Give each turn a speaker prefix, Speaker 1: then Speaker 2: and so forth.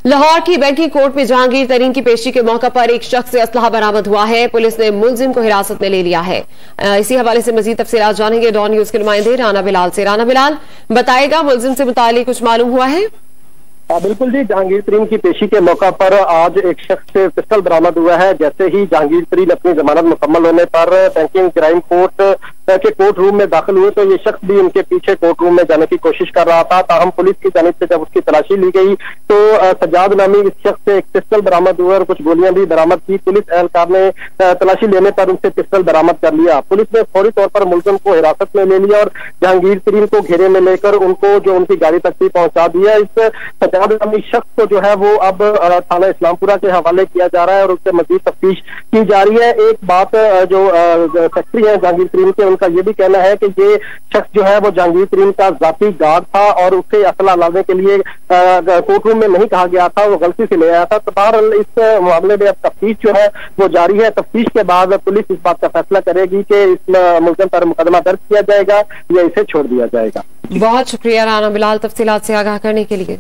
Speaker 1: लाहौर की banking court में जहांगीर तरीन की पेशी के मौके पर एक शख्स से असलहा बरामद हुआ है। पुलिस ने मुलजिम को हिरासत में ले लिया है। इसी हवाले से मजीद तफसीलात जानेंगे डॉन न्यूज के नुमाइंदे राना बिलाल से। राना बिलाल, बताएगा मुलजिम से मुतालिक कुछ मालूम हुआ है?
Speaker 2: बिल्कुल जी, जहांगीर तरीन की पेशी के मौका पर आज एक शख्स से पिस्टल बरामद हुआ है। जैसे ही जहांगीर तरीन अपनी जमानत मुकम्मल होने पर बैंकिंग क्राइम कोर्ट के कोर्ट रूम में दाखिल हुए तो ये शख्स भी उनके पीछे कोर्ट रूम में जाने की कोशिश कर रहा था। ताहम पुलिस की जानिब से जब उसकी तलाशी ली गई तो सज्जाद नामी इस शख्स से एक पिस्टल बरामद हुआ और कुछ गोलियां भी बरामद की। पुलिस एहलकार ने तलाशी लेने पर उनसे पिस्टल बरामद कर लिया। पुलिस ने फौरी तौर पर मुलजिम को हिरासत में ले लिया और जहांगीर तरीन को घेरे में लेकर उनको जो उनकी गाड़ी तक भी पहुंचा दिया। इस सज्जाद नामी शख्स को जो है वो अब थाना इस्लामपुरा के हवाले किया जा रहा है और उससे मजीद तफ्तीश की जा रही है। एक बात जो सेक्रेटरी है जहांगीर तरीन के, उनका ये भी कहना है कि ये शख्स जो है वो जहांगीर तरीन का जाती गार्ड था और उससे असला लाने के लिए कोर्ट रूम में नहीं कहा गया था, वो गलती से ले आया था। तो बहरहाल इस मामले में अब तफ्तीश जो है वो जारी है। तफ्तीश के बाद पुलिस इस बात का फैसला करेगी कि इस मुलजिम पर मुकदमा दर्ज किया जाएगा या इसे छोड़ दिया जाएगा।
Speaker 1: बहुत शुक्रिया राना बिलाल तफसीलात से आगाह करने के लिए।